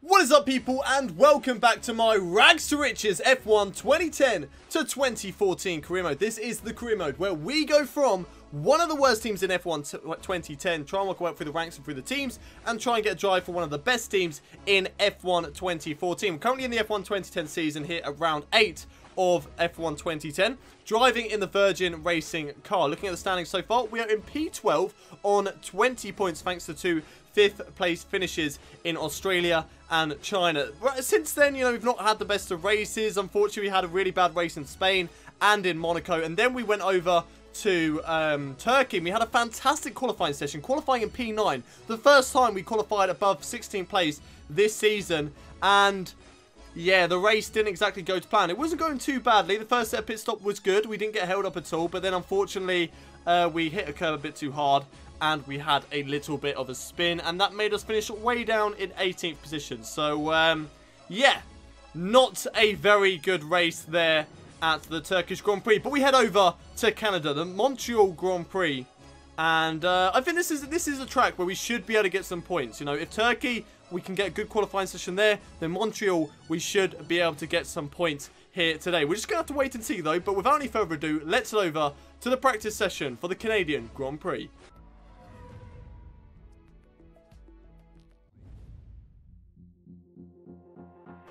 What is up, people, and welcome back to my Rags to Riches F1 2010 to 2014 career mode. This is the career mode where we go from one of the worst teams in F1 2010, try and work our way up through the ranks and through the teams, and try and get a drive for one of the best teams in F1 2014. We're currently in the F1 2010 season here at round 8 of F1 2010, driving in the Virgin Racing car. Looking at the standings so far, we are in P12 on 20 points thanks to two 5th place finishes in Australia and China. Since then, you know, we've not had the best of races. Unfortunately, we had a really bad race in Spain and in Monaco, and then we went over to Turkey, and we had a fantastic qualifying session, qualifying in P9, the first time we qualified above 16th place this season. And yeah, the race didn't exactly go to plan. It wasn't going too badly. The first set of pit stop was good. We didn't get held up at all, but then unfortunately we hit a curve a bit too hard and we had a little bit of a spin, and that made us finish way down in 18th position. So yeah, not a very good race there at the Turkish Grand Prix. But we head over to Canada, the Montreal Grand Prix, and I think this is a track where we should be able to get some points. You know, if Turkey, we can get a good qualifying session there, then Montreal, we should be able to get some points here today. We're just going to have to wait and see, though. But without any further ado, let's head over to the practice session for the Canadian Grand Prix.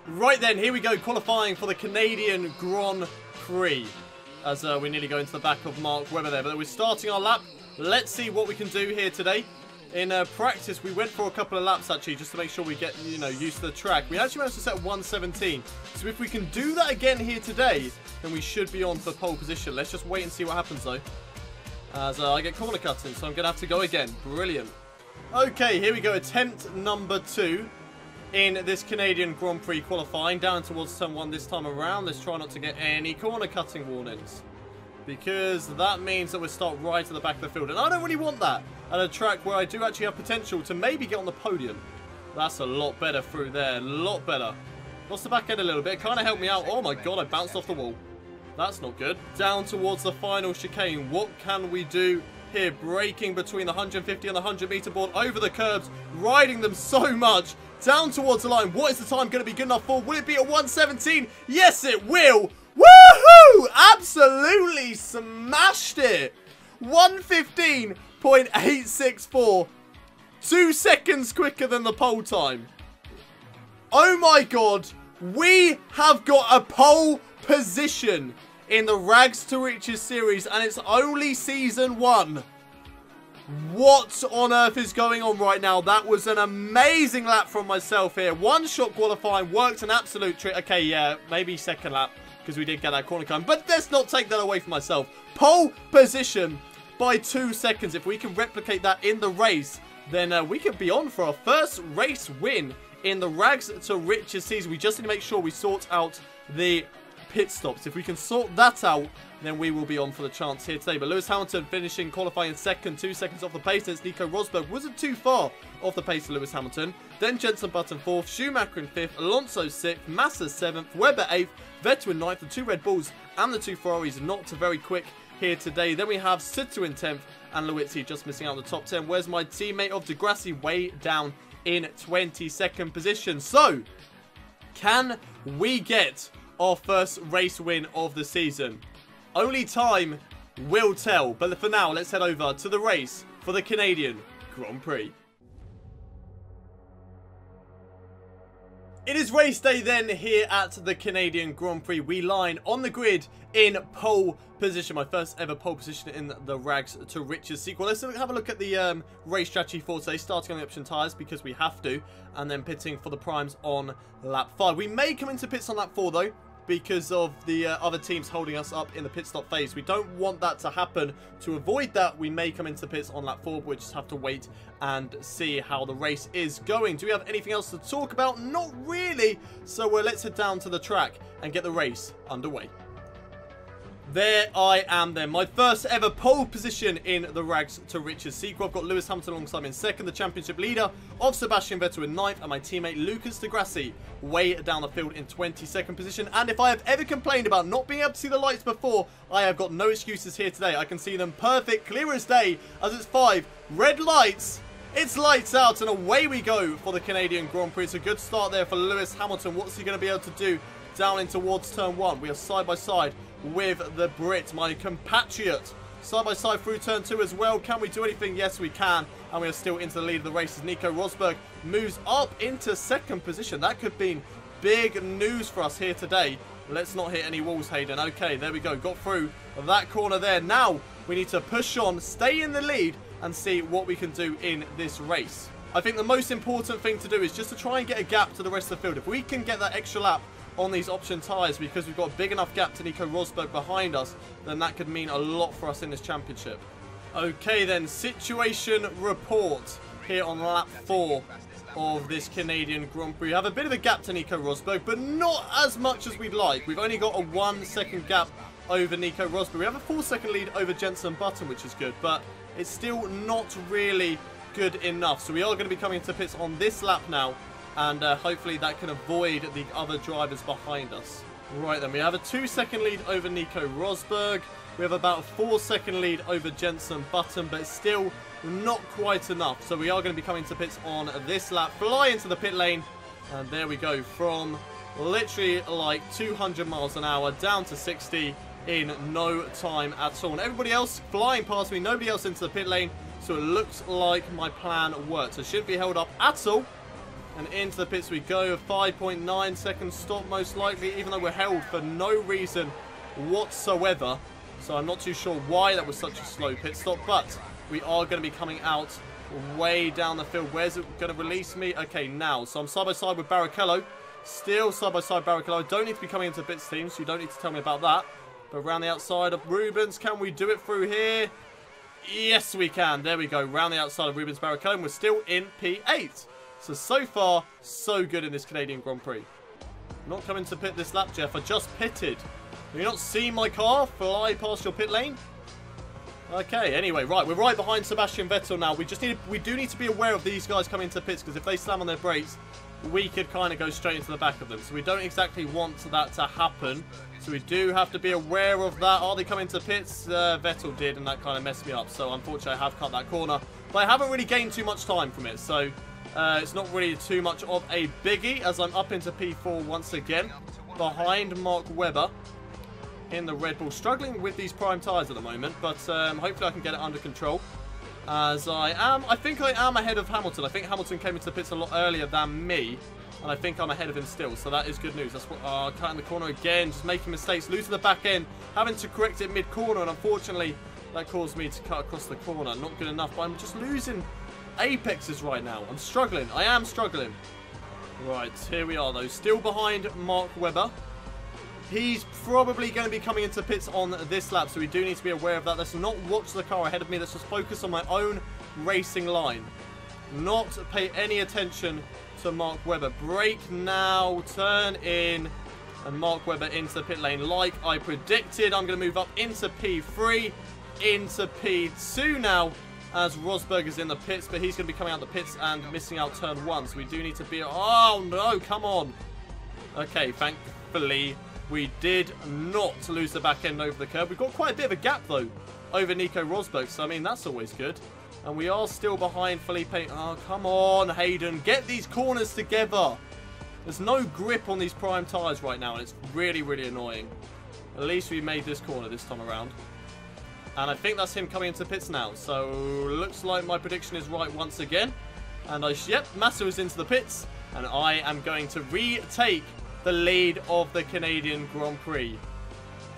Right then, here we go, qualifying for the Canadian Grand Prix. As we nearly go into the back of Mark Webber there. But we're starting our lap. Let's see what we can do here today. In practice, we went for a couple of laps, actually, just to make sure we get, you know, used to the track. We actually managed to set 117. So if we can do that again here today, then we should be on for pole position. Let's just wait and see what happens, though. As I get corner cutting, so I'm going to have to go again. Brilliant. Okay, here we go. Attempt number 2 in this Canadian Grand Prix qualifying. Down towards turn 1 this time around. Let's try not to get any corner cutting warnings, because that means that we'll start right at the back of the field. And I don't really want that at a track where I do actually have potential to maybe get on the podium. That's a lot better through there. A lot better. Lost the back end a little bit. Kind of helped me out. Oh my god, I bounced off the wall. That's not good. Down towards the final chicane. What can we do here? Braking between the 150 and the 100 meter board over the curbs. Riding them so much. Down towards the line. What is the time going to be good enough for? Will it be a 117? Yes, it will. Woohoo! Absolutely smashed it. 115.864. 2 seconds quicker than the pole time. Oh my god. We have got a pole position in the Rags to Riches series, and it's only season 1. What on earth is going on right now? That was an amazing lap from myself here. One shot qualifying, worked an absolute trick. Okay, yeah, maybe second lap, because we did get that corner climb. But let's not take that away from myself. Pole position by 2 seconds. If we can replicate that in the race, then we could be on for our first race win in the Rags to Riches season. We just need to make sure we sort out the pit stops. If we can sort that out, then we will be on for the chance here today. But Lewis Hamilton finishing qualifying second, 2 seconds off the pace. It's Nico Rosberg. Wasn't too far off the pace of Lewis Hamilton. Then Jenson Button 4th, Schumacher in 5th, Alonso 6th, Massa 7th, Webber 8th, Vettel in 9th, the 2 Red Bulls and the 2 Ferraris not very quick here today. Then we have Sutter in 10th and Luizzi just missing out on the top 10. Where's my teammate of Degrassi? Way down in 22nd position. So, can we get our first race win of the season? Only time will tell. But for now, let's head over to the race for the Canadian Grand Prix. It is race day then here at the Canadian Grand Prix. We line on the grid in pole position. My first ever pole position in the Rags to Riches sequel. Let's have a look at the race strategy for today. Starting on the option tyres because we have to. And then pitting for the primes on lap 5. We may come into pits on lap 4 though, because of the other teams holding us up in the pit stop phase. We don't want that to happen. To avoid that, we may come into pits on lap 4, but we just have to wait and see how the race is going. Do we have anything else to talk about? Not really. So let's head down to the track and get the race underway. There I am then. My first ever pole position in the Rags to Riches sequel. I've got Lewis Hamilton alongside me in 2nd, the championship leader of Sebastian Vettel in 9th, and my teammate Lucas Degrassi way down the field in 22nd position. And if I have ever complained about not being able to see the lights before, I have got no excuses here today. I can see them perfect, clear as day, as it's 5 red lights It's lights out and away we go for the Canadian Grand Prix. It's a good start there for Lewis Hamilton. What's he going to be able to do down in towards turn 1? We are side by side with the Brit, my compatriot. Side by side through turn 2 as well. Can we do anything? Yes, we can. And we are still into the lead of the race as Nico Rosberg moves up into second position. That could be big news for us here today. Let's not hit any walls, Hayden. Okay, there we go. Got through that corner there. Now we need to push on, stay in the lead, and see what we can do in this race. I think the most important thing to do is just to try and get a gap to the rest of the field. If we can get that extra lap on these option tyres because we've got a big enough gap to Nico Rosberg behind us, then that could mean a lot for us in this championship. Okay then, situation report here on lap 4 of this Canadian Grand Prix. We have a bit of a gap to Nico Rosberg, but not as much as we'd like. We've only got a 1 second gap over Nico Rosberg. We have a 4 second lead over Jenson Button, which is good, but it's still not really good enough. So we are going to be coming into pits on this lap now, and hopefully that can avoid the other drivers behind us. Right then, we have a 2 second lead over Nico Rosberg. We have about a 4 second lead over Jenson Button, but it's still not quite enough. So we are going to be coming to pits on this lap. Fly into the pit lane, and there we go. From literally like 200 miles an hour down to 60 in no time at all. And everybody else flying past me, nobody else into the pit lane. So it looks like my plan worked. So it shouldn't be held up at all. And into the pits we go. 5.9 seconds stop most likely, even though we're held for no reason whatsoever. So I'm not too sure why that was such a slow pit stop, but we are going to be coming out way down the field. Where's it going to release me? Okay, now. So I'm side by side with Barrichello. Still side by side Barrichello. I don't need to be coming into pits team, so you don't need to tell me about that. But around the outside of Rubens, can we do it through here? Yes, we can. There we go. Round the outside of Rubens Barrichello, and we're still in P8. So far, so good in this Canadian Grand Prix. Not coming to pit this lap, Jeff. I just pitted. Have you not seen my car fly past your pit lane? Okay, anyway, right. We're right behind Sebastian Vettel now. We do need to be aware of these guys coming into pits, because if they slam on their brakes, we could kind of go straight into the back of them. So we don't exactly want that to happen. So we do have to be aware of that. Are they coming to pits? Vettel did, and that kind of messed me up. So unfortunately, I have cut that corner. But I haven't really gained too much time from it. So it's not really too much of a biggie, as I'm up into P4 once again, behind Mark Webber in the Red Bull. Struggling with these prime tyres at the moment, but hopefully I can get it under control. As I think I am ahead of Hamilton. I think Hamilton came into the pits a lot earlier than me, and I think I'm ahead of him still, so that is good news. That's what, cutting the corner again, just making mistakes, losing the back end, having to correct it mid-corner, and unfortunately that caused me to cut across the corner. Not good enough, but I'm just losing apexes right now. I'm struggling. I am struggling. Right, here we are though. Still behind Mark Webber. He's probably going to be coming into pits on this lap, so we do need to be aware of that. Let's not watch the car ahead of me. Let's just focus on my own racing line. Not pay any attention to Mark Webber. Brake now, turn in, and Mark Webber into the pit lane like I predicted. I'm going to move up into P3, into P2 now, as Rosberg is in the pits, but he's going to be coming out the pits and missing out turn 1. So we do need to be... Oh, no, come on. Okay, thankfully, we did not lose the back end over the curb. We've got quite a bit of a gap, though, over Nico Rosberg. So, I mean, that's always good. And we are still behind Felipe. Oh, come on, Hayden. Get these corners together. There's no grip on these prime tyres right now, and it's really, really annoying. At least we made this corner this time around. And I think that's him coming into pits now. So, looks like my prediction is right once again. And yep, Massa is into the pits. And I am going to retake the lead of the Canadian Grand Prix.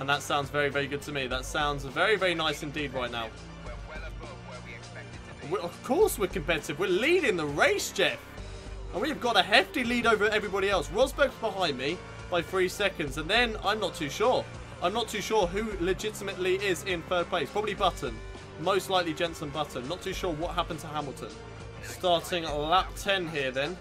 And that sounds very, very good to me. That sounds very, very nice indeed right now. Of course we're competitive. We're leading the race, Jeff. And we've got a hefty lead over everybody else. Rosberg's behind me by 3 seconds. And then I'm not too sure. I'm not too sure who legitimately is in third place. Probably Button. Most likely Jenson Button. Not too sure what happened to Hamilton. Starting lap 10 here then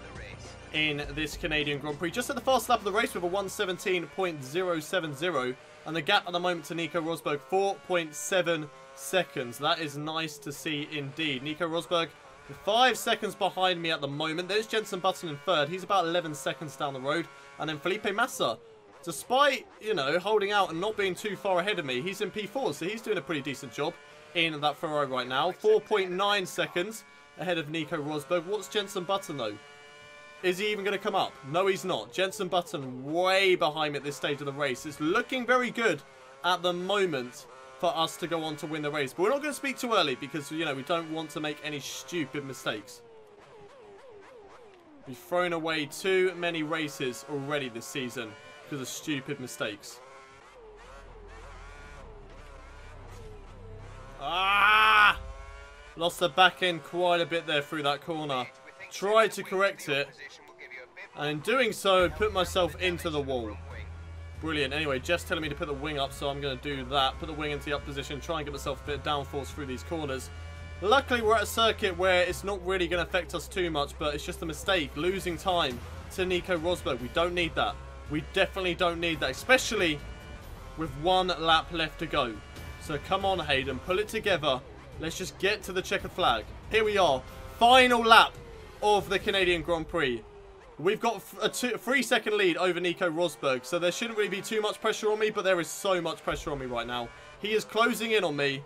in this Canadian Grand Prix. Just at the fast lap of the race with a 1:17.070. And the gap at the moment to Nico Rosberg, 4.7 seconds. That is nice to see indeed. Nico Rosberg 5 seconds behind me at the moment. There's Jenson Button in third. He's about 11 seconds down the road. And then Felipe Massa, despite, you know, holding out and not being too far ahead of me, he's in P4, so he's doing a pretty decent job in that Ferrari right now. 4.9 seconds ahead of Nico Rosberg. What's Jenson Button, though? Is he even going to come up? No, he's not. Jenson Button way behind me at this stage of the race. It's looking very good at the moment for us to go on to win the race. But we're not going to speak too early because, you know, we don't want to make any stupid mistakes. We've thrown away too many races already this season because of stupid mistakes. Ah! Lost the back end quite a bit there through that corner. Tried to correct it, and in doing so, put myself into the wall. Brilliant. Anyway, Jeff's telling me to put the wing up, so I'm going to do that. Put the wing into the up position, try and get myself a bit of downforce through these corners. Luckily, we're at a circuit where it's not really going to affect us too much, but it's just a mistake. Losing time to Nico Rosberg. We don't need that. We definitely don't need that, especially with 1 lap left to go. So come on, Hayden, pull it together. Let's just get to the checkered flag. Here we are. Final lap of the Canadian Grand Prix. We've got a 3-second lead over Nico Rosberg, so there shouldn't really be too much pressure on me, but there is so much pressure on me right now. He is closing in on me,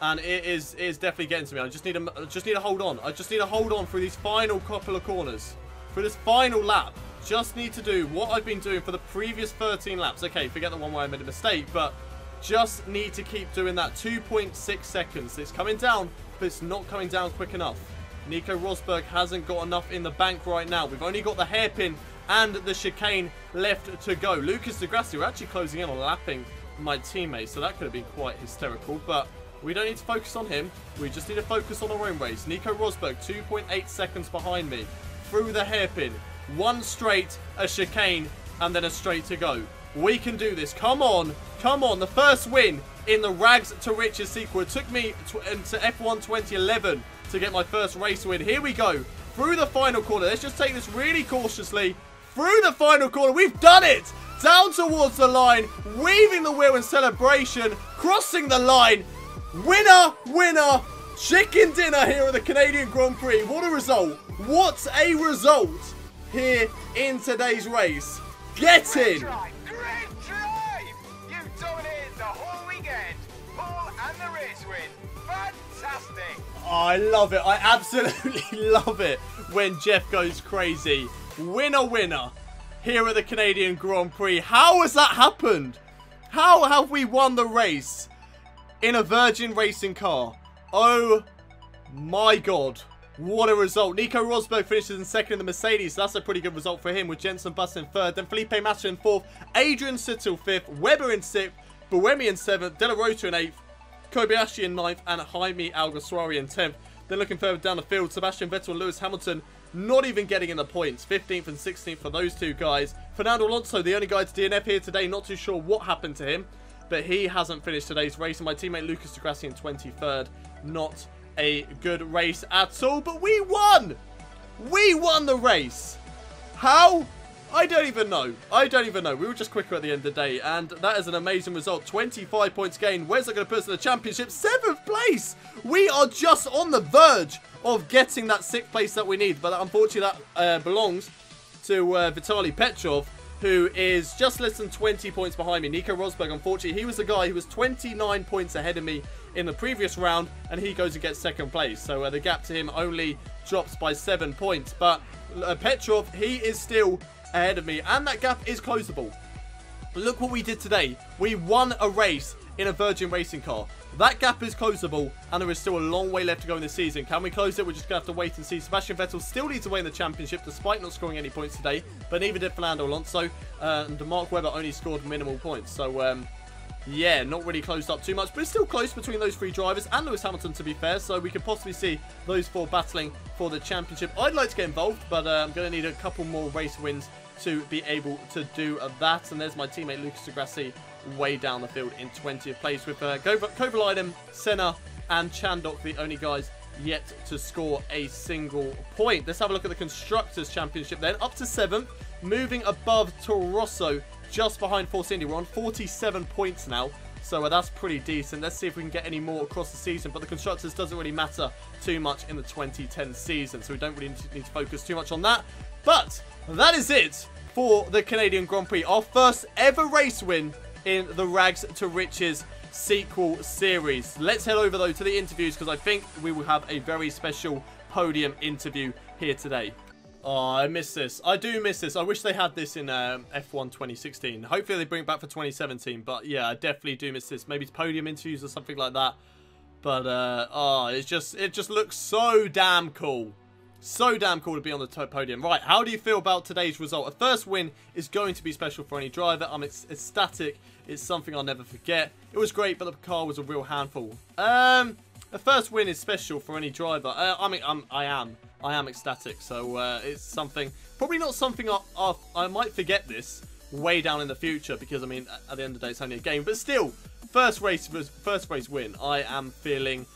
and it is definitely getting to me. I just need to hold on. I just need to hold on through these final couple of corners. For this final lap, just need to do what I've been doing for the previous 13 laps. Okay, forget the one where I made a mistake, but just need to keep doing that. 2.6 seconds. It's coming down, but it's not coming down quick enough. Nico Rosberg hasn't got enough in the bank right now. We've only got the hairpin and the chicane left to go. Lucas Di Grassi, we're actually closing in on lapping my teammate, so that could have been quite hysterical, but we don't need to focus on him. We just need to focus on our own race. Nico Rosberg, 2.8 seconds behind me. Through the hairpin. 1 straight, a chicane, and then a straight to go. We can do this. Come on. Come on. The first win in the Rags to Riches sequel. It took me to F1 2011 to get my first race win. Here we go. Through the final corner. Let's just take this really cautiously. Through the final corner. We've done it. Down towards the line. Weaving the wheel in celebration. Crossing the line. Winner, winner. Chicken dinner here at the Canadian Grand Prix. What a result. What a result here in today's race. Get in. Great drive. You dominated the whole weekend. Pole and the race win. Fantastic. I love it. I absolutely love it when Jeff goes crazy. Winner, winner here at the Canadian Grand Prix. How has that happened? How have we won the race in a Virgin racing car? Oh my God. What a result. Nico Rosberg finishes in second in the Mercedes. That's a pretty good result for him, with Jenson Button in third. Then Felipe Massa in fourth. Adrian Sittel fifth. Weber in sixth. Buemi in seventh. De La Rota in eighth. Kobayashi in ninth. And Jaime Alguersuari in 10th. Then looking further down the field, Sebastian Vettel and Lewis Hamilton not even getting in the points. 15th and 16th for those two guys. Fernando Alonso, the only guy to DNF here today. Not too sure what happened to him, but he hasn't finished today's race. And my teammate Lucas Di Grassi in 23rd. Not a good race at all, but we won! We won the race! How? I don't even know. I don't even know. We were just quicker at the end of the day, and that is an amazing result. 25 points gained. Where's that going to put us in the championship? 7th place! We are just on the verge of getting that 6th place that we need, but unfortunately that belongs to Vitaly Petrov, who is just less than 20 points behind me. Nico Rosberg, unfortunately, he was the guy who was 29 points ahead of me in the previous round, and he goes and gets 2nd place. So the gap to him only drops by 7 points. But Petrov, he is still ahead of me, and that gap is closable. Look what we did today. We won a race in a Virgin racing car. That gap is closable, and there is still a long way left to go in this season. Can we close it? We're just going to have to wait and see. Sebastian Vettel still leads away in the championship, despite not scoring any points today, but neither did Fernando Alonso, and Mark Webber only scored minimal points. So, yeah, not really closed up too much, but it's still close between those 3 drivers and Lewis Hamilton, to be fair, so we could possibly see those 4 battling for the championship. I'd like to get involved, but I'm going to need a couple more race wins to be able to do that. And there's my teammate Lucas Di Grassi way down the field in 20th place, with Kovalainen, Senna and Chandok the only guys yet to score a single point. Let's have a look at the Constructors' Championship then. Up to 7th, moving above Toro Rosso, just behind Force India. We're on 47 points now, so that's pretty decent. Let's see if we can get any more across the season, but the Constructors doesn't really matter too much in the 2010 season, so we don't really need to focus too much on that. But that is it for the Canadian Grand Prix. Our first ever race win in the Rags to Riches sequel series. Let's head over, though, to the interviews, because I think we will have a very special podium interview here today. Oh, I miss this. I do miss this. I wish they had this in F1 2016. Hopefully they bring it back for 2017. But yeah, I definitely do miss this. Maybe it's podium interviews or something like that. But oh, it just looks so damn cool. So damn cool to be on the podium. Right, how do you feel about today's result? A first win is going to be special for any driver. I'm ecstatic. It's something I'll never forget. It was great, but the car was a real handful. A first win is special for any driver. I am ecstatic. So it's something, probably not something I might forget this way down in the future, because I mean, at the end of the day, it's only a game. But still, first race win. I am feeling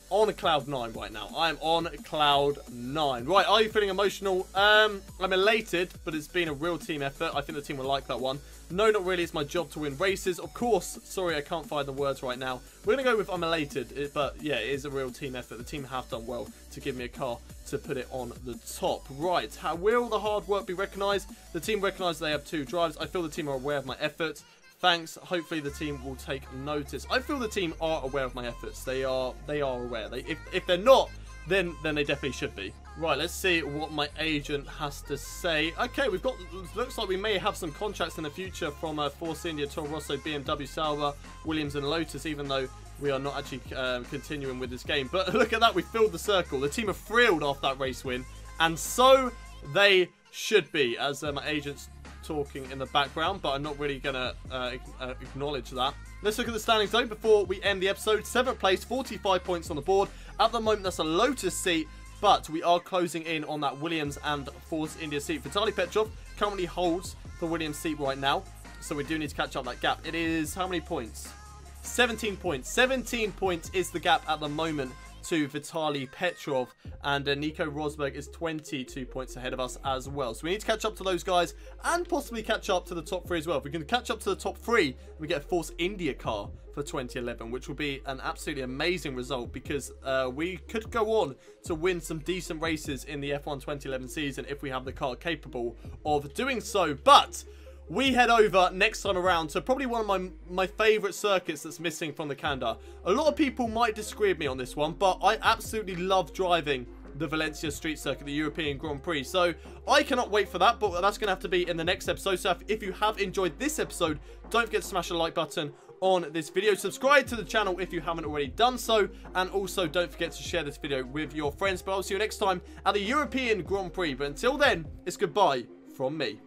on cloud 9 right now. I am on cloud 9. Right, are you feeling emotional? I'm elated, but it's been a real team effort. I think the team will like that one. No, not really. It's my job to win races. Of course. Sorry, I can't find the words right now. We're going to go with I'm elated, but yeah, it is a real team effort. The team have done well to give me a car to put it on the top. Right, how will the hard work be recognised? The team recognised they have 2 drives. I feel the team are aware of my efforts. Thanks. Hopefully the team will take notice. I feel the team are aware of my efforts. They are aware. If they're not, then they definitely should be. Right, let's see what my agent has to say. Okay, we've got, looks like we may have some contracts in the future from Force India, Toro Rosso, BMW, Sauber, Williams and Lotus, even though we are not actually continuing with this game. But look at that, we filled the circle. The team are thrilled after that race win, and so they should be, as my agent's talking in the background, but I'm not really going to acknowledge that. Let's look at the standings though before we end the episode. 7th place, 45 points on the board. At the moment, that's a Lotus seat, but we are closing in on that Williams and Force India seat. Vitaly Petrov currently holds the Williams seat right now, so we do need to catch up that gap. It is how many points? 17 points. 17 points is the gap at the moment to Vitaly Petrov, and Nico Rosberg is 22 points ahead of us as well. So we need to catch up to those guys and possibly catch up to the top 3 as well. If we can catch up to the top 3, we get a Force India car for 2011, which will be an absolutely amazing result, because we could go on to win some decent races in the F1 2011 season if we have the car capable of doing so. But we head over next time around to probably one of my favourite circuits that's missing from the calendar. A lot of people might disagree with me on this one, but I absolutely love driving the Valencia Street Circuit, the European Grand Prix. So I cannot wait for that, but that's going to have to be in the next episode. So if you have enjoyed this episode, don't forget to smash the like button on this video. Subscribe to the channel if you haven't already done so, and also don't forget to share this video with your friends. But I'll see you next time at the European Grand Prix. But until then, it's goodbye from me.